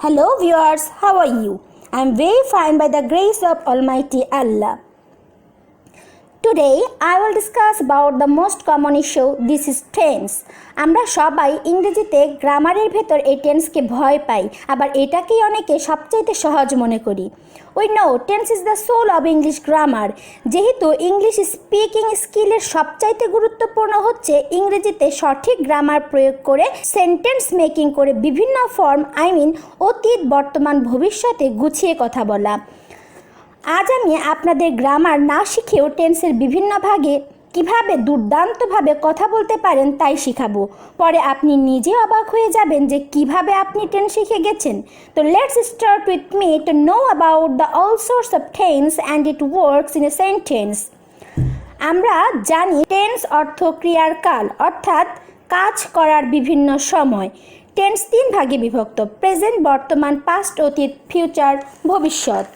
Hello viewers, how are you? I am very fine by the grace of Almighty Allah. Today I will discuss about the most common issue, this is tense. আমরা সবাই ইংরেজিতে গ্রামারের ভেতর এই টেন্সকে ভয় পাই, আবার এটাকেই অনেকে সবচাইতে সহজ মনে করি। We know tense is the soul of English grammar. যেহেতু ইংলিশ স্পিকিং স্কিলের সবচাইতে গুরুত্বপূর্ণ হচ্ছে ইংরেজিতে সঠিক গ্রামার প্রয়োগ করে সেন্টেন্স মেকিং করে বিভিন্ন ফর্ম অতীত বর্তমান ভবিষ্যতে গুছিয়ে কথা বলা। আজ আমি আপনাদের গ্রামার না শিখেও টেন্সের বিভিন্ন ভাগে কিভাবে দুর্দান্তভাবে কথা বলতে পারেন তাই শিখাবো। পরে আপনি নিজে অবাক হয়ে যাবেন যে কিভাবে আপনি টেন্স শিখে গেছেন। তো let's start with me to know about the all source of tense and it works in a sentence. আমরা জানি টেন্স অর্থ ক্রিয়ার কাল, অর্থাৎ কাজ করার বিভিন্ন সময়। টেন্স তিন ভাগে বিভক্ত: প্রেজেন্ট, বর্তমান, পাস্ট, অতীত, ফিউচার, ভবিষ্যৎ।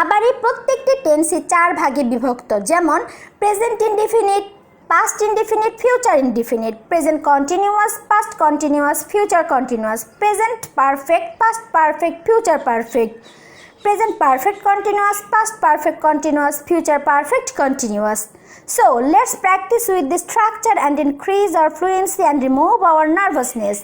আবার এই প্রত্যেকটি টেন্সই চার ভাগে বিভক্ত, যেমন present indefinite, past indefinite, future indefinite, present continuous, past continuous, future continuous, present perfect, past perfect, future perfect, present perfect continuous, past perfect continuous, future perfect continuous. So let's practice with this structure and increase our fluency and remove our nervousness.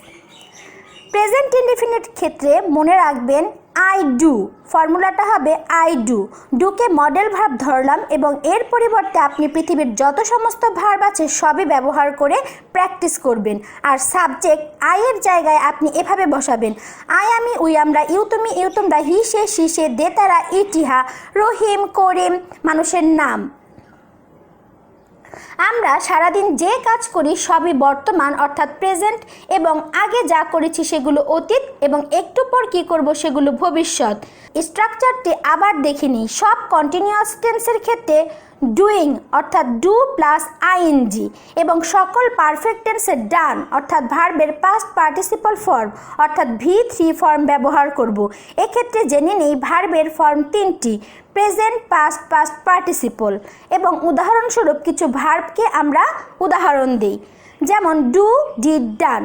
Present indefinite ক্ষেত্রে মনে রাখবেন I do, ফর্মুলাটা হবে I do. ডুকে modal verb ধরলাম এবং এর পরিবর্তে আপনি পৃথিবীর যত সমস্ত ভার্ব আছে সবই ব্যবহার করে প্র্যাকটিস করবেন। আর সাবজেক্ট আই এর জায়গায় আপনি এভাবে বসাবেন: আই, আমি, উই, আমরা, ইউ, তুমি, ইউ, তোমরা, হি, সে, সি, সে, দে, তারা, ইটিহা, রহিম, করিম, মানুষের নাম। আমরা সারাদিন যে কাজ করি সবই বর্তমান অর্থাৎ প্রেজেন্ট, এবং আগে যা করেছি সেগুলো অতীত, এবং একটু পর কী করব সেগুলো ভবিষ্যৎ। স্ট্রাকচারটি আবার দেখে নিই। সব কন্টিনিউয়াস টেন্সের ক্ষেত্রে ডুইং অর্থাৎ ডু প্লাস আইএনজি, এবং সকল পারফেক্ট টেন্সে ডান অর্থাৎ ভার্বের পাস্ট পার্টিসিপল ফর্ম অর্থাৎ V3 ফর্ম ব্যবহার করব। এক্ষেত্রে জেনে নেই ভার্বের ফর্ম তিনটি: প্রেজেন্ট, পাস্ট, পাস্ট পার্টিসিপল। এবং উদাহরণস্বরূপ কিছু ভার্বকে আমরা উদাহরণ দিই, যেমন ডু, ডিড, ডান।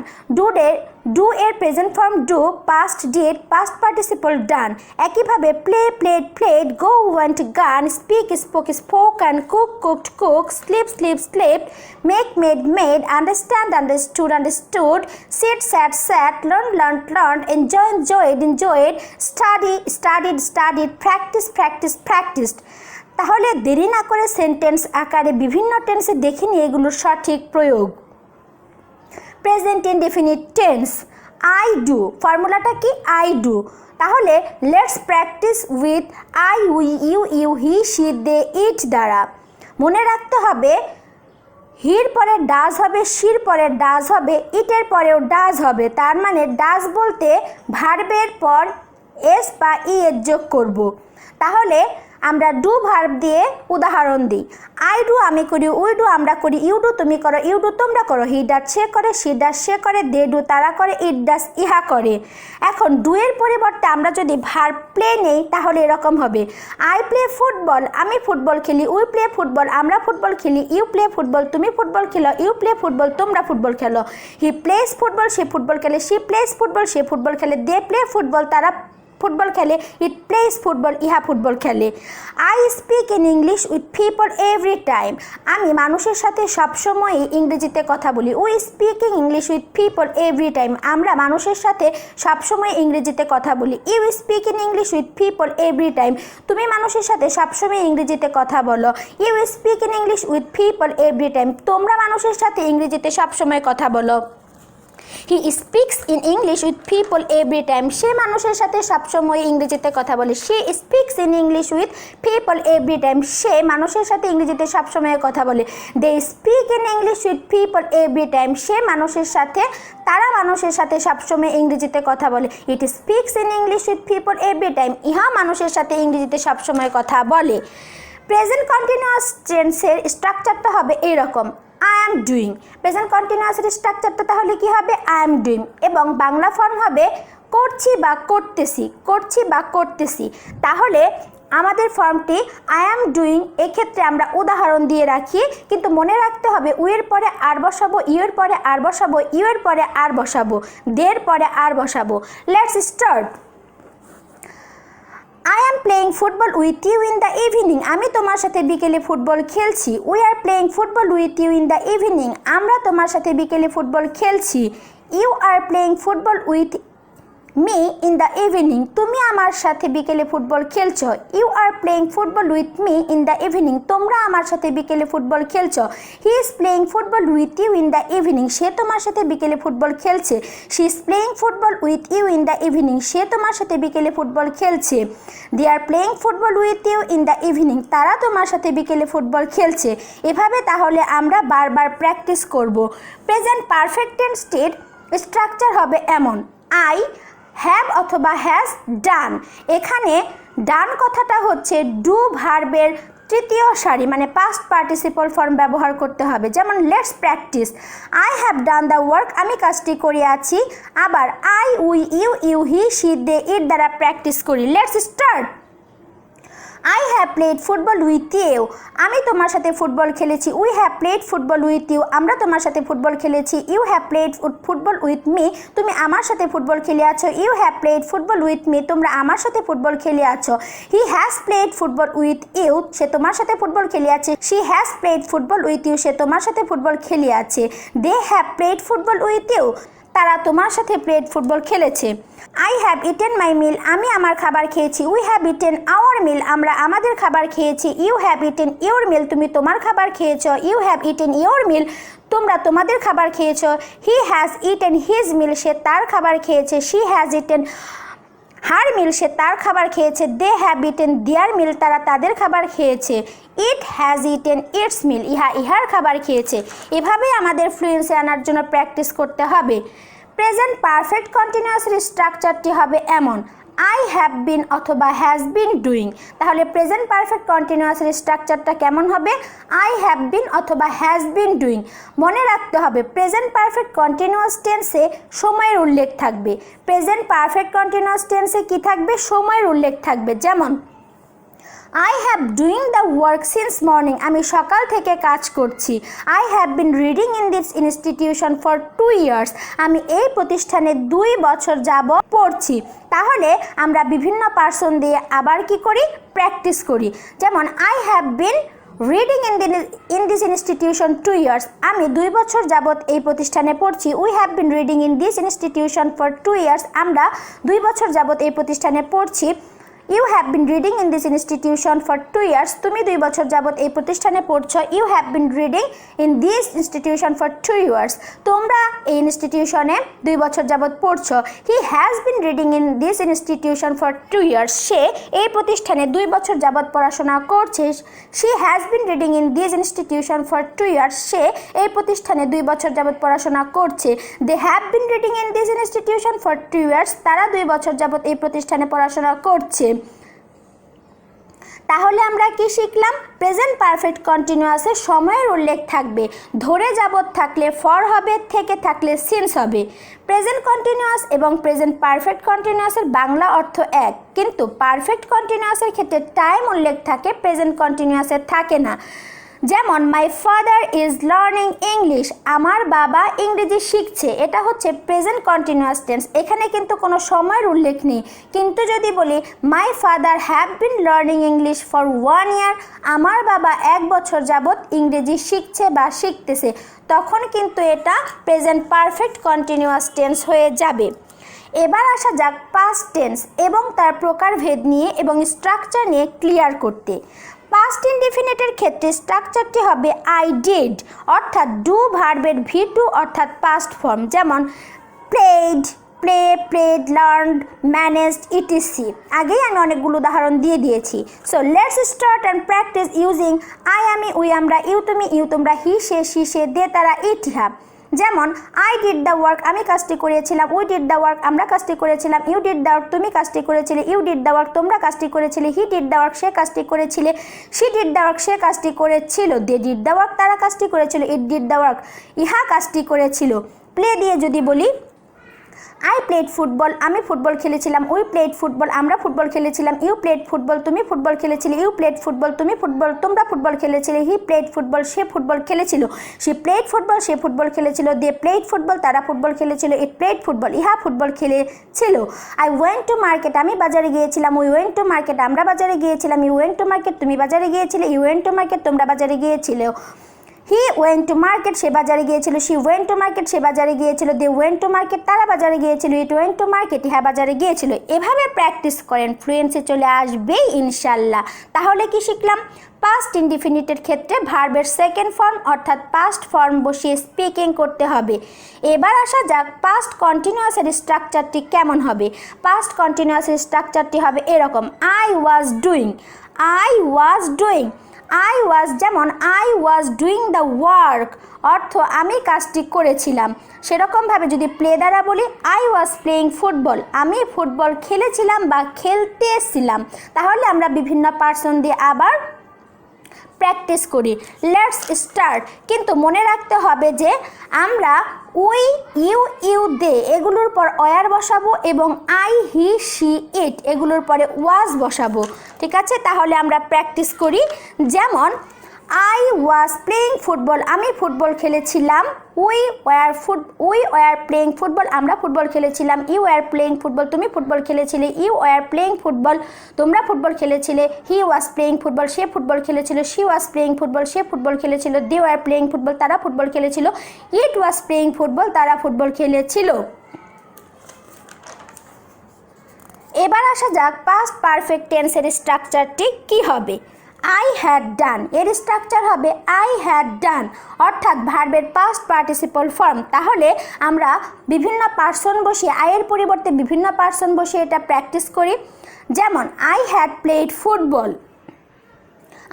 ডু এর present form do, past did, past participle done. একইভাবে play, played, played, go, went, gone, speak, spoke, spoken, cook, cooked, cook, sleep, sleep, slept, make, made, made, understand, understood, understood, sit, sat, sat, learn, learned, learned, enjoy, enjoyed, enjoyed, study, studied, studied, practise, practise, practised. তাহলে দেরি না করে sentence আকারে বিভিন্ন টেন্সে দেখে নিয়ে এগুলোর সঠিক প্রয়োগ। Present indefinite tense I do, ফর্মুলাটা কি আই ডু। তাহলে let's practise with I, we, you, you, he, she, they, it দ্বারা। মনে রাখতে হবে হির পরে ডাজ হবে, শির পরে ডাজ হবে, ইটের পরেও ডাজ হবে। তার মানে ডাজ বলতে ভার্বের পর এস বা ই এর যোগ করব। তাহলে আমরা ডু ভার্ব দিয়ে উদাহরণ দিই: আই ডু, আমি করি, উই ডু, আমরা করি, ইউ ডু, তুমি করো, ইউ ডু, তোমরা করো, হি ডাজ, সে করে, সি ডাজ, সে করে, দে ডু, তারা করে, ইট ডাজ, ইহা করে। এখন ডু এর পরিবর্তে আমরা যদি ভার্ব প্লে নেই তাহলে এরকম হবে: আই প্লে ফুটবল, আমি ফুটবল খেলি, উই প্লে ফুটবল, আমরা ফুটবল খেলি, ইউ প্লে ফুটবল, তুমি ফুটবল খেলো, ইউ প্লে ফুটবল, তোমরা ফুটবল খেলো, হি প্লেস ফুটবল, সে ফুটবল খেলে, সি প্লেস ফুটবল, সে ফুটবল খেলে, দে প্লে ফুটবল, তারা ফুটবল খেলে, ইট প্লেস ফুটবল, ইহা ফুটবল খেলে। I speak in English with people every time, আমি মানুষের সাথে সবসময়ই ইংরেজিতে কথা বলি। We speaking English with people every time, আমরা মানুষের সাথে সবসময় ইংরেজিতে কথা বলি। You speak in English with people every time, তুমি মানুষের সাথে সবসময় ইংরেজিতে কথা বলো। You speak in English with people every time, তোমরা মানুষের সাথে ইংরেজিতে সবসময় কথা বলো। He speaks in English with people every time, সে মানুষের সাথে সবসময় ইংরেজিতে কথা বলে। সে speaks in English with people every time, সে মানুষের সাথে ইংরেজিতে সবসময় কথা বলে। They speak in English with people every time, সে মানুষের সাথে, তারা মানুষের সাথে সবসময় ইংরেজিতে কথা বলে। It speaks in English with people every time, ইহা মানুষের সাথে ইংরেজিতে সবসময় কথা বলে। প্রেজেন্ট কন্টিনিউয়াস টেন্সের স্ট্রাকচারটা হবে এইরকম: আই অ্যাম ডুইং। প্রেজেন্ট কন্টিনিউয়াসের স্ট্রাকচারটা তাহলে কি হবে? আই অ্যাম ডুইং, এবং বাংলা ফর্ম হবে করছি বা করতেছি, করছি বা করতেছি। তাহলে আমাদের ফর্মটি আই অ্যাম ডুইং, এক্ষেত্রে আমরা উদাহরণ দিয়ে রাখি, কিন্তু মনে রাখতে হবে উই এর পরে আর বসাবো, ইউ এর পরে আর বসাবো, ইউ এর পরে আর বসাবো, দের পরে আর বসাবো। Let's start. I am playing football with you in the evening, আমি তোমার সাথে বিকেলে ফুটবল খেলছি। We are playing football with you in the evening, আমরা তোমার সাথে বিকেলে ফুটবল খেলছি। You are playing football with me in the evening, তুমি আমার সাথে বিকেলে ফুটবল খেলছো। You are playing football with me in the evening, তোমরা আমার সাথে বিকেলে ফুটবল খেলছো। He is playing football with you in the evening, সে তোমার সাথে বিকেলে ফুটবল খেলছে। She is playing football with you in the evening, সে তোমার সাথে বিকেলে ফুটবল খেলছে। They are playing football with you in the evening, তারা তোমার সাথে বিকেলে ফুটবল খেলছে। এভাবে তাহলে আমরা বারবার প্র্যাকটিস করব। প্রেজেন্ট পারফেক্ট টেন্সটির স্ট্রাকচার হবে এমন: আই হ্যাভ অথবা হ্যাজ ডান। এখানে ডান কথাটা হচ্ছে ডু ভার্বের তৃতীয় সারি, মানে পাস্ট পার্টিসিপল ফর্ম ব্যবহার করতে হবে। যেমন let's practice, I have done the work, আমি কাজটি করে আছি। আবার I, we, you, you, he, she, they, it দ্বারা প্র্যাকটিস করি। Let's start. I have played football with you, আমি তোমার সাথে ফুটবল খেলেছি। We have played football with you, আমরা তোমার সাথে ফুটবল খেলেছি। You have played football with me, তুমি আমার সাথে ফুটবল খেলে আছো। You have played football with me, তোমরা আমার সাথে ফুটবল খেলে আছো। He has played football with you, সে তোমার সাথে ফুটবল খেলে আছে। She has played football with you, সে তোমার সাথে ফুটবল খেলে আছে। They have played football with you, তারা তোমার সাথে প্লেড ফুটবল খেলেছে। I have eaten my meal, আমি আমার খাবার খেয়েছি। We have eaten our meal, আমরা আমাদের খাবার খেয়েছি। You have eaten your meal, তুমি তোমার খাবার খেয়েছো। You have eaten your meal, তোমরা তোমাদের খাবার খেয়েছো। He has eaten his meal, সে তার খাবার খেয়েছে। She has eaten her meal, সে তার খাবার খেয়েছে। দে হ্যাভ ইটেন দেয়ার মিল, তারা তাদের খাবার খেয়েছে। ইট হ্যাজ ইটেন ইটস মিল, ইহা ইহার খাবার খেয়েছে। এভাবেই আমাদের ফ্লুয়েন্সি আনার জন্য প্র্যাকটিস করতে হবে। প্রেজেন্ট পারফেক্ট কন্টিনিউয়াসের স্ট্রাকচারটি হবে এমন: আই হ্যাভ বিন অথবা হ্যাজ বিন ডুইং। তাহলে প্রেজেন্ট পারফেক্ট কন্টিনিউয়াসের স্ট্রাকচারটা কেমন হবে? আই হ্যাভ বিন অথবা হ্যাজ বিন ডুইং। মনে রাখতে হবে প্রেজেন্ট পারফেক্ট কন্টিনিউয়াস টেন্সে সময়ের উল্লেখ থাকবে। প্রেজেন্ট পারফেক্ট কন্টিনিউয়াস টেন্সে কি থাকবে? সময়ের উল্লেখ থাকবে। যেমন I have doing the work since morning, আমি সকাল থেকে কাজ করছি। I have been reading in this institution for 2 years, আমি এই প্রতিষ্ঠানে 2 বছর যাবত পড়ছি। তাহলে আমরা বিভিন্ন পার্সন দিয়ে আবার কি করি? প্র্যাকটিস করি। যেমন I have been reading in this institution 2 years, আমি 2 বছর যাবত এই প্রতিষ্ঠানে পড়ছি। We have been reading in this institution for 2 years, আমরা 2 বছর যাবত এই প্রতিষ্ঠানে পড়ছি। You have been reading in this institution for 2 years, তুমি 2 বছর যাবত এই প্রতিষ্ঠানে পড়ছো। You have been reading in this institution for 2 years, তোমরা এই ইনস্টিটিউশনে 2 বছর যাবত পড়ছো। He has been reading in this institution for 2 years, সে এই প্রতিষ্ঠানে 2 বছর যাবত পড়াশোনা করছে। She has been reading in this institution for 2 years, সে এই প্রতিষ্ঠানে 2 বছর যাবত পড়াশোনা করছে। They have been reading in this institution for 2 years, তারা 2 বছর যাবত এই প্রতিষ্ঠানে পড়াশোনা করছে। তাহলে আমরা কি শিখলাম? প্রেজেন্ট পারফেক্ট কন্টিনিউয়াসে সময়ের উল্লেখ থাকবে। ধরে যাবত থাকলে ফর হবে, থেকে থাকলে সিন্স হবে। প্রেজেন্ট কন্টিনিউয়াস এবং প্রেজেন্ট পারফেক্ট কন্টিনিউয়াসের বাংলা অর্থ এক, কিন্তু পারফেক্ট কন্টিনিউয়াসের ক্ষেত্রে টাইম উল্লেখ থাকে, প্রেজেন্ট কন্টিনিউয়াসের থাকে না। যেমন my father is learning English, আমার বাবা ইংরেজি শিখছে, এটা হচ্ছে প্রেজেন্ট কন্টিনিউয়াস টেন্স। এখানে কিন্তু কোনো সময়ের উল্লেখ নেই। কিন্তু যদি বলি my father have been learning English for 1 year, আমার বাবা 1 বছর যাবত ইংরেজি শিখছে বা শিখতেছে, তখন কিন্তু এটা প্রেজেন্ট পারফেক্ট কন্টিনিউয়াস টেন্স হয়ে যাবে। এবার আসা যাক পাস্ট টেন্স এবং তার প্রকারভেদ নিয়ে এবং স্ট্রাকচার নিয়ে ক্লিয়ার করতে। পাস্ট ইনডিফিনিটের ক্ষেত্রে স্ট্রাকচারটি হবে আই ডিড, অর্থাৎ ডু ভার্বের V2 অর্থাৎ পাস্ট ফর্ম। যেমন played, play, played, learned, managed, etc. আগেই আমি অনেকগুলো উদাহরণ দিয়ে দিয়েছি। So let's start and practice using I, আমি, উই, আমরা, ইউ, তুমি, ইউ, তোমরা, হি, সে, শি, সে, দে, তারা, ইট, ইহা। যেমন আই ডিড দ্য ওয়ার্ক, আমি কাজটি করেছিলাম। উই ডিড দ্য ওয়ার্ক, আমরা কাজটি করেছিলাম। ইউ ডিড দ্য ওয়ার্ক, তুমি কাজটি করেছিলে। ইউ ডিড দ্য ওয়ার্ক, তোমরা কাজটি করেছিলে। হি ডিড দ্য ওয়ার্ক, সে কাজটি করেছিলে। শি ডিড দ্য ওয়ার্ক, সে কাজটি করেছিল। দে ডিড দ্য ওয়ার্ক, তারা কাজটি করেছিল। ইট ডিড দ্য ওয়ার্ক, ইহা কাজটি করেছিল। প্লে দিয়ে যদি বলি আই প্লেড ফুটবল, আমি ফুটবল খেলেছিলাম। উই প্লেড ফুটবল, আমরা ফুটবল খেলেছিলাম। ইউ প্লেড ফুটবল, তুমি ফুটবল খেলেছিলে। ইউ প্লেড ফুটবল, তোমরা ফুটবল খেলেছিলে। হি প্লেড ফুটবল, সে ফুটবল খেলেছিল। শি প্লেড ফুটবল, সে ফুটবল খেলেছিল। দে প্লেড ফুটবল, তারা ফুটবল খেলেছিল। ইট প্লেড ফুটবল, ইহা ফুটবল খেলেছিল। আই ওয়েন্ট টু মার্কেট, আমি বাজারে গিয়েছিলাম। উই ওয়েন্ট টু মার্কেট, আমরা বাজারে গিয়েছিলাম। ইউ ওয়েন্ট টু মার্কেট, তুমি বাজারে গিয়েছিলে। ইউ ওয়েন্ট টু মার্কেট, তোমরা বাজারে গিয়েছিলে। হি ওয়েন্ট টু মার্কেট, সে বাজারে গিয়েছিল। শি ওয়েন্ট টু মার্কেট, সে বাজারে গিয়েছিল। দে ওয়েন্ট টু মার্কেট, তারা বাজারে গিয়েছিল। ইট ওয়েন্ট টু মার্কেট, ইহা বাজারে গিয়েছিল। এভাবে প্র্যাকটিস করেন, ফ্লুয়েন্সি চলে আসবেই ইনশাল্লাহ। তাহলে কি শিখলাম? পাস্ট ইনডিফিনিটের ক্ষেত্রে ভার্বের সেকেন্ড ফর্ম অর্থাৎ পাস্ট ফর্ম বসিয়ে স্পিকিং করতে হবে। এবার আসা যাক পাস্ট কন্টিনিউয়াসের স্ট্রাকচারটি কেমন হবে। পাস্ট কন্টিনিউয়াসের স্ট্রাকচারটি হবে এরকম, I was doing, I was doing. I was যেমন I was doing the work, অর্থ আমি কাজটি করেছিলাম। সেরকমভাবে যদি প্লে দ্বারা বলি, আই ওয়াজ প্লেইং ফুটবল, আমি ফুটবল খেলেছিলাম বা খেলতেছিলাম। তাহলে আমরা বিভিন্ন পার্সন দিয়ে আবার প্র্যাকটিস করি। Let's start. কিন্তু মনে রাখতে হবে যে আমরা উই, ইউ, দে এগুলোর পর ওয়ার বসাবো এবং আই, হি, শি, ইট এগুলোর পরে ওয়াজ বসাবো। ঠিক আছে, তাহলে আমরা প্র্যাকটিস করি। যেমন আই ওয়াজ প্লেইং ফুটবল, আমি ফুটবল খেলেছিলাম। উই ওয়ার প্লেইং ফুটবল, আমরা ফুটবল খেলেছিলাম। ইউ ওয়ার প্লেইং ফুটবল, তুমি ফুটবল খেলেছিলে। ইউ ওয়ার প্লেইং ফুটবল, তোমরা ফুটবল খেলেছিলে। হি ওয়াজ প্লেইং ফুটবল, সে ফুটবল খেলেছিল। শি ওয়াজ প্লেইং ফুটবল, সে ফুটবল খেলেছিল। দে ওয়ার প্লেইং ফুটবল, তারা ফুটবল খেলেছিল। ইট ওয়াজ প্লেইং ফুটবল, তারা ফুটবল খেলেছিল। এবার আসা যাক পাস্ট পারফেক্ট টেন্সের স্ট্রাকচারটি কি হবে। আই হ্যাড ডান, এর স্ট্রাকচার হবে আই হ্যাড ডান, অর্থাৎ ভার্বের পাস্ট পার্টিসিপল ফর্ম। তাহলে আমরা বিভিন্ন পার্সন বসিয়ে, আয়ের পরিবর্তে বিভিন্ন পার্সন বসিয়ে এটা প্র্যাকটিস করি। যেমন আই হ্যাড প্লেড ফুটবল,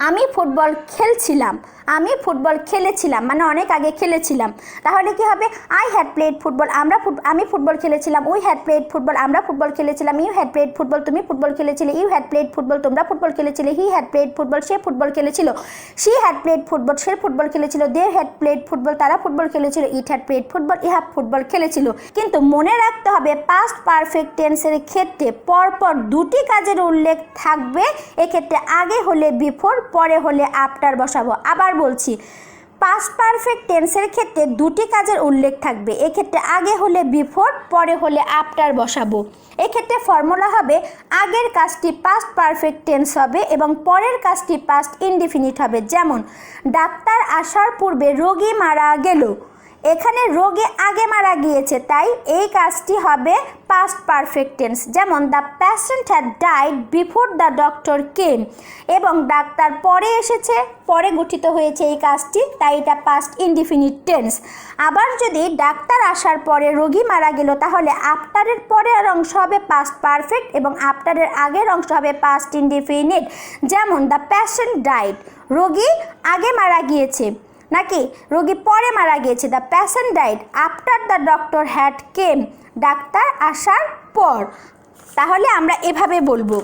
আমি ফুটবল খেলছিলাম। আমি ফুটবল খেলেছিলাম মানে অনেক আগে খেলেছিলাম। তাহলে কি হবে? আই হ্যাড প্লেড ফুটবল, আমি ফুটবল খেলেছিলাম। উই হ্যাড প্লেড ফুটবল, আমরা ফুটবল খেলেছিলাম। ইউ হ্যাড প্লেড ফুটবল, তুমি ফুটবল খেলেছিলে। ইউ হ্যাড প্লেড ফুটবল, তোমরা ফুটবল খেলেছিলে। হি হ্যাড প্লেড ফুটবল, সে ফুটবল খেলেছিল। শি হ্যাড প্লেড ফুটবল, সে ফুটবল খেলেছিল। দে হ্যাড প্লেড ফুটবল, তারা ফুটবল খেলেছিল। ইট হ্যাড প্লেড ফুটবল, ইহা ফুটবল খেলেছিল। কিন্তু মনে রাখতে হবে পাস্ট পারফেক্ট টেন্সের ক্ষেত্রে পরপর দুটি কাজের উল্লেখ থাকবে। এক্ষেত্রে আগে হলে বিফোর, পরে হলে আফটার বসাবো। আবার বলছি, পাস্ট পারফেক্ট টেন্সের ক্ষেত্রে দুটি কাজের উল্লেখ থাকবে। এক্ষেত্রে আগে হলে বিফোর, পরে হলে আফটার বসাবো। এক্ষেত্রে ফর্মুলা হবে আগের কাজটি পাস্ট পারফেক্ট টেন্স হবে এবং পরের কাজটি পাস্ট ইনডিফিনিট হবে। যেমন ডাক্তার আসার পূর্বে রোগী মারা গেল, এখানে রোগী আগে মারা গিয়েছে, তাই এই কাজটি হবে পাস্ট পারফেক্ট টেন্স। যেমন the patient had died before the doctor came, এবং ডাক্তার পরে এসেছে, পরে গঠিত হয়েছে এই কাজটি, তাই এটা পাস্ট ইনডিফিনিট টেন্স। আবার যদি ডাক্তার আসার পরে রোগী মারা গেল, তাহলে আফটারের পরের অংশ হবে পাস্ট পারফেক্ট এবং আফটারের আগের অংশ হবে পাস্ট ইনডিফিনিট। যেমন দ্য পেশেন্ট ডাইড, রোগী আগে মারা গিয়েছে নাকি রোগী পরে মারা গিয়েছে। The patient died after the doctor had came, doctor আসার পর। তাহলে আমরা এভাবে বলবো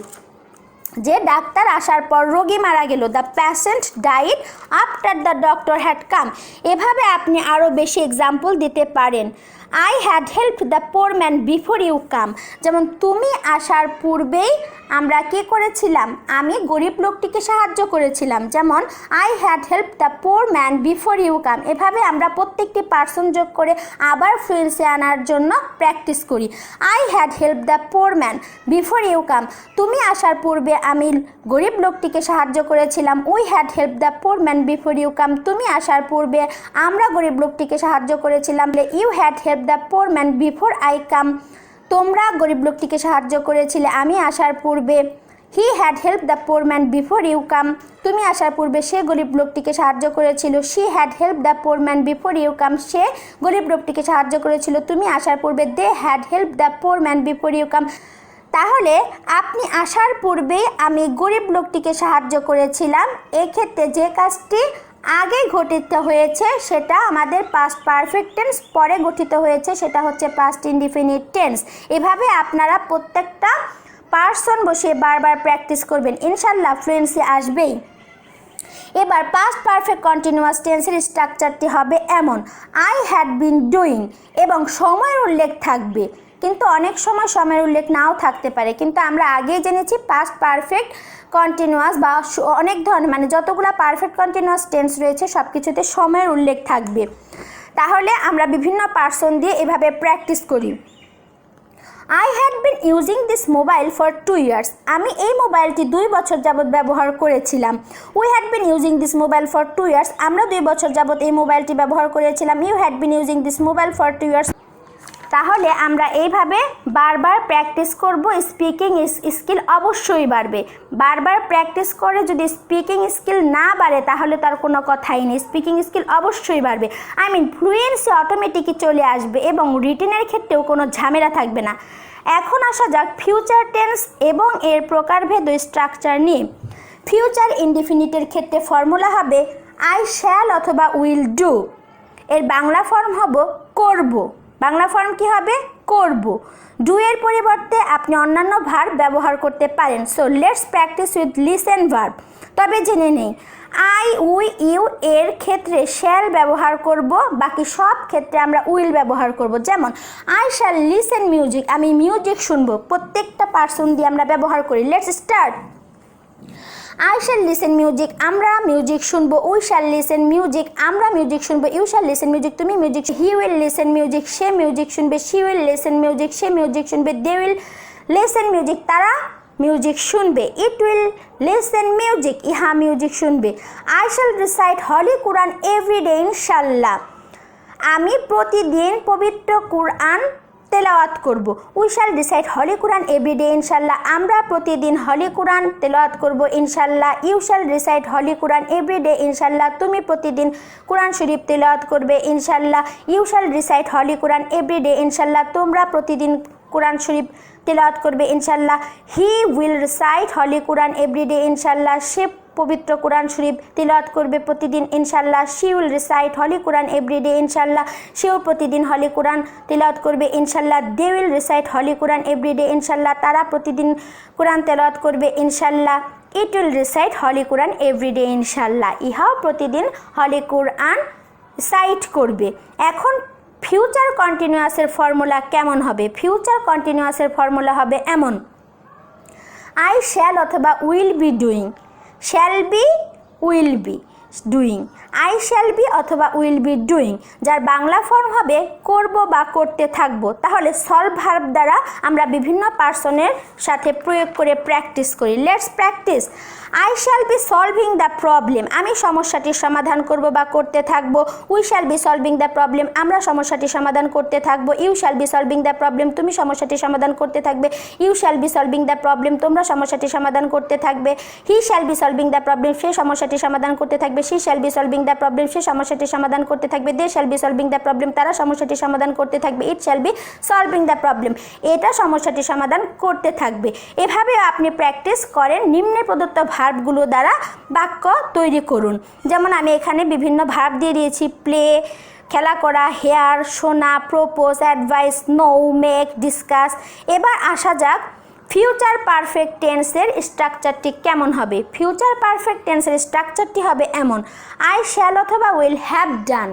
যে ডাক্তার আসার পর রোগী মারা গেল, the patient died after the doctor had come. এভাবে আপনি আরও বেশি এক্সাম্পল দিতে পারেন। I had helped the poor man before you come, যেমন তুমি আসার পূর্বেই আমরা কি করেছিলাম, আমি গরিব লোকটিকে সাহায্য করেছিলাম। যেমন I had helped the poor man before you come. এভাবে আমরা প্রত্যেকটি পার্সন যোগ করে আবার ফ্লুয়েন্সি আনার জন্য প্র্যাকটিস করি। I had helped the poor man before you come, তুমি আসার পূর্বে আমি গরিব লোকটিকে সাহায্য করেছিলাম। We had helped the poor man before you come, তুমি আসার পূর্বে আমরা গরিব লোকটিকে সাহায্য করেছিলাম। You had help the poor man before I come, তোমরা গরিব লোকটিকে সাহায্য করেছিলে আমি আসার পূর্বে। He had help the poor man before you come, তুমি আসার পূর্বে সে গরিব লোকটিকে সাহায্য করেছিল। She had help the poor man before you come, সে গরিব লোকটিকে সাহায্য করেছিল তুমি আসার পূর্বে। They had help the poor man before you come. তাহলে আপনি আসার পূর্বে আমি গরিব লোকটিকে সাহায্য করেছিলাম, এক্ষেত্রে যে কাজটি আগে গঠিত হয়েছে সেটা আমাদের পাস্ট পারফেক্ট টেন্স, পরে গঠিত হয়েছে সেটা হচ্ছে পাস্ট ইনডিফিনিট টেন্স। এভাবে আপনারা প্রত্যেকটা পার্সন বসে বারবার প্র্যাকটিস করবেন, ইনশাল্লাহ ফ্লুয়েন্সি আসবেই। এবার পাস্ট পারফেক্ট কন্টিনিউয়াস টেন্সের স্ট্রাকচারটি হবে এমন, আই হ্যাড বিন ডুইং এবং সময়ের উল্লেখ থাকবে। কিন্তু অনেক সময় সময়ের উল্লেখ নাও থাকতে পারে, কিন্তু আমরা আগেই জেনেছি পাস্ট পারফেক্ট কন্টিনিউয়াস বা অনেক ধরনের মানে যতগুলো পারফেক্ট কন্টিনিউয়াস টেন্স রয়েছে সব কিছুতে সময়ের উল্লেখ থাকবে। তাহলে আমরা বিভিন্ন পার্সন দিয়ে এভাবে প্র্যাকটিস করি। I had been using this mobile for 2 years. আমি এই মোবাইলটি 2 বছর যাবত ব্যবহার করেছিলাম। We had been using this mobile for 2 years. আমরা 2 বছর যাবত এই মোবাইলটি ব্যবহার করেছিলাম। You had been using this mobile for 2 years. তাহলে আমরা এইভাবে বারবার প্র্যাকটিস করব। স্পিকিং স্কিল অবশ্যই বাড়বে। বারবার প্র্যাকটিস করে যদি স্পিকিং স্কিল না বাড়ে তাহলে তার কোনো কথাই নেই। স্পিকিং স্কিল অবশ্যই বাড়বে, ফ্লুয়েন্সি অটোমেটিকই চলে আসবে এবং রিটেনের ক্ষেত্রেও কোনো ঝামেলা থাকবে না। এখন আসা যাক ফিউচার টেন্স এবং এর প্রকারভেদ ও স্ট্রাকচার নিয়ে। ফিউচার ইনডিফিনিটের ক্ষেত্রে ফর্মুলা হবে আই শ্যাল অথবা উইল ডু। এর বাংলা ফর্ম হবে করব। বাংলা ফর্ম কি হবে? করব। ডু এর পরিবর্তে আপনি অন্যান্য ভার্ব ব্যবহার করতে পারেন। So let's practise with listen verb. তবে জেনে নেই আই উই ইউ এর ক্ষেত্রে শ্যাল ব্যবহার করব, বাকি সব ক্ষেত্রে আমরা উইল ব্যবহার করব। যেমন আই শ্যাল লিসেন মিউজিক, আমি মিউজিক শুনবো। প্রত্যেকটা পার্সন দিয়ে আমরা ব্যবহার করি। Let's start. I shall listen music, আমরা মিউজিক শুনবো। উই শ্যাল লিসেন মিউজিক, আমরা মিউজিক শুনবো। ইউ শ্যাল লিসেন মিউজিক, তুমি music. He will listen music, সে মিউজিক শুনবে। শি উইল লিসেন মিউজিক, সে মিউজিক শুনবে। দে উইল লিসেন মিউজিক, তারা মিউজিক শুনবে। ইট উইল লিসেন মিউজিক, ইহা মিউজিক শুনবে। I shall recite holy Quran everyday ইনশাল্লাহ, আমি প্রতিদিন পবিত্র কুরআন তেলাওয়াত করব। We shall recite holy Quran everyday ইনশাল্লাহ, আমরা প্রতিদিন হলি কুরআন তেলাওয়াত করব ইনশাল্লাহ। You shall recite holy Quran everyday ইনশাল্লাহ, তুমি প্রতিদিন কুরআন শরীফ তেলাওয়াত করবে ইনশাল্লাহ। You shall recite holy Quran everyday ইনশাল্লাহ, তোমরা প্রতিদিন কুরআন শরীফ তেলাওয়াত করবে ইনশাল্লাহ। He will recite holy Quran everyday ইনশাল্লাহ, সে পবিত্র কুরআন শরীফ তিলাওয়াত করবে প্রতিদিন ইনশাল্লাহ। She will recite holy Quran everyday ইনশাল্লাহ, সেও প্রতিদিন হলি কুরআন তিলাওয়াত করবে ইনশাল্লাহ। They will recite holy Quran everyday ইনশাল্লাহ, তারা প্রতিদিন কুরআন তেলাওয়াত করবে ইনশাল্লাহ। It will recite holy Quran everyday ইনশাল্লাহ, ইহাও প্রতিদিন হলি কুরআন সাইট করবে। এখন ফিউচার কন্টিনিউয়াসের ফর্মুলা কেমন হবে? ফিউচার কন্টিনিউয়াসের ফর্মুলা হবে এমন, আই শ্যাল অথবা will be doing, shall be will be doing, I shall B অথবা উইল বি ডুইং, যার বাংলা ফর্ম হবে করব বা করতে থাকবো। তাহলে সলভ ভার্ব দ্বারা আমরা বিভিন্ন পার্সনের সাথে প্রয়োগ করে প্র্যাকটিস করি। Let's practice. I shall be solving the problem, আমি সমস্যাটির সমাধান করব বা করতে থাকবো। We shall be solving the problem, আমরা সমস্যাটির সমাধান করতে থাকবো। You shall be solving the problem, তুমি সমস্যাটির সমাধান করতে থাকবে। You shall be solving the problem, তোমরা সমস্যাটির সমাধান করতে থাকবে। He shall be solving the problem, সে সমস্যাটির সমাধান করতে থাকবে। She shall be solving the problem, সে সমস্যাটির সমাধান করতে থাকবে। They shall be solving the problem, তারা সমস্যাটির সমাধান করতে থাকবে। It shall be solving the problem, এটা সমস্যাটির সমাধান করতে থাকবে। এভাবে আপনি প্র্যাকটিস করেন। নিম্নে প্রদত্ত ভার্বগুলো দ্বারা বাক্য তৈরি করুন। যেমন আমি এখানে বিভিন্ন ভার্ব দিয়ে দিয়েছি, প্লে খেলা করা, হেয়ার শোনা, propose, advise, know, make, discuss. এবার আসা যাক ফিউচার পারফেক্ট টেন্সের স্ট্রাকচারটি কেমন হবে। ফিউচার পারফেক্ট টেন্সের স্ট্রাকচারটি হবে এমন, আই শ্যাল অথবা will have done,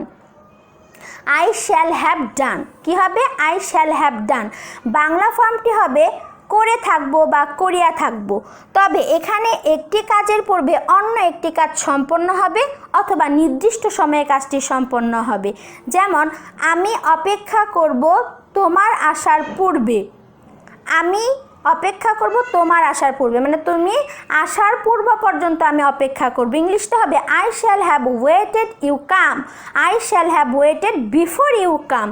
I shall have done. কি হবে? I shall have done. Bangla ফর্মটি হবে করে থাকবো বা করিয়া থাকবো। তবে এখানে একটি কাজের পূর্বে অন্য একটি কাজ সম্পন্ন হবে অথবা নির্দিষ্ট সময়ে কাজটি সম্পন্ন হবে। যেমন আমি অপেক্ষা করব তোমার আসার পূর্বে, আমি অপেক্ষা করব তোমার আসার পূর্বে, মানে তুমি আসার পূর্ব পর্যন্ত আমি অপেক্ষা করব। ইংলিশটা হবে I shall have waited you come, I shall have waited before you come,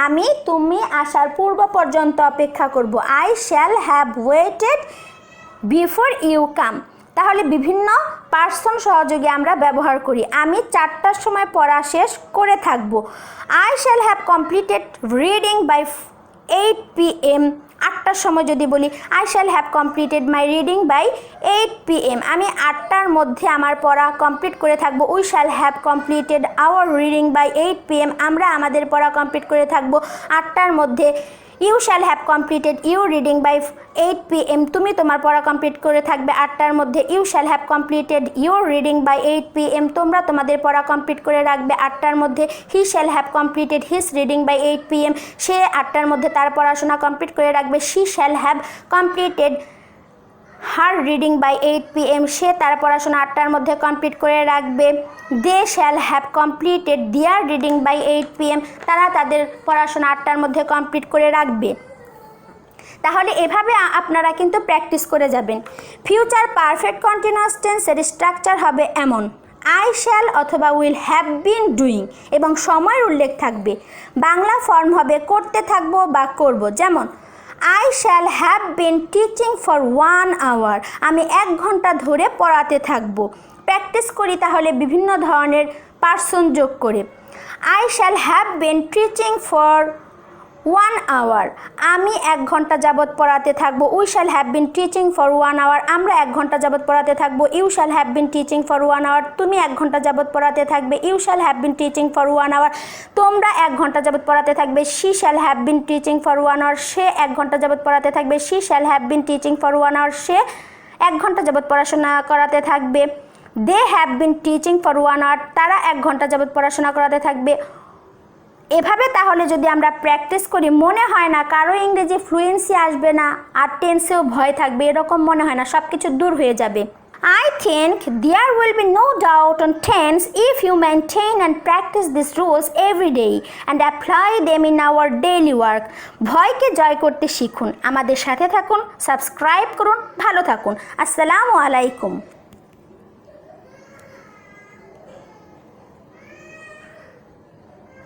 আমি তুমি আসার পূর্ব পর্যন্ত অপেক্ষা করব। I shall have waited before you come. তাহলে বিভিন্ন পার্সন সহযোগে আমরা ব্যবহার করি। আমি 4টার সময় পড়া শেষ করে থাকব। I shall have completed reading by 8 PM। 8টার সময় যদি বলি, I shall have completed my reading by 8 PM, আমি 8টার মধ্যে আমার পড়া কমপ্লিট করে থাকবো। We shall have completed our reading by 8 PM, আমরা আমাদের পড়া কমপ্লিট করে থাকবো 8টার মধ্যে। You shall have completed your reading by 8 PM। তুমি তোমার পড়া কমপ্লিট করে থাকবে 8টার মধ্যে। You shall have completed your reading by 8 PM। তোমরা তোমাদের পড়া কমপ্লিট করে রাখবে 8টার মধ্যে। He shall have completed his reading by 8 PM। সে 8টার মধ্যে তার পড়াশোনা কমপ্লিট করে রাখবে। She shall have completed her reading by 8 PM। সে তার পড়াশোনা 8টার মধ্যে কমপ্লিট করে রাখবে। They shall have completed their reading by 8 PM। তারা তাদের পড়াশোনা 8টার মধ্যে কমপ্লিট করে রাখবে। তাহলে এভাবে আপনারা কিন্তু প্র্যাকটিস করে যাবেন। ফিউচার পারফেক্ট কন্টিনিউয়াস টেন্সের স্ট্রাকচার হবে এমন: আই শ্যাল অথবা উইল হ্যাভ বিন ডুইং এবং সময়ের উল্লেখ থাকবে। বাংলা ফর্ম হবে করতে থাকবো বা করব। যেমন I shall have been teaching for 1 hour। আমি 1 ঘন্টা ধরে পড়াতে থাকবো। প্র্যাকটিস করি তাহলে বিভিন্ন ধরনের পার্সন যোগ করে। I shall have been teaching for 1 hour। আমি 1 ঘন্টা যাবৎ পড়াতে থাকবো। We shall have been teaching for 1 hour। আমরা 1 ঘন্টা যাবৎ পড়াতে থাকবো। You shall have been teaching for 1 hour। তুমি 1 ঘন্টা যাবৎ পড়াতে থাকবে। You shall have been teaching for 1 hour। তোমরা 1 ঘন্টা যাবৎ পড়াতে থাকবে। She shall have been teaching for 1 hour। সে 1 ঘন্টা যাবৎ পড়াতে থাকবে। She shall have been teaching for 1 hour। সে 1 ঘন্টা যাবৎ পড়াশোনা করাতে থাকবে। They have been teaching for 1 hour। তারা 1 ঘন্টা যাবৎ পড়াশোনা করাতে থাকবে। এভাবে তাহলে যদি আমরা প্র্যাকটিস করি, মনে হয় না কারো ইংরেজি ফ্লুয়েন্সি আসবে না আর টেন্সেও ভয় থাকবে, এরকম মনে হয় না, সব কিছু দূর হয়ে যাবে। I think there will be no doubt on tense if you maintain and practice these rules every day and apply them in our daily work. ভয়কে জয় করতে শিখুন। আমাদের সাথে থাকুন, সাবস্ক্রাইব করুন, ভালো থাকুন। আসসালামু আলাইকুম।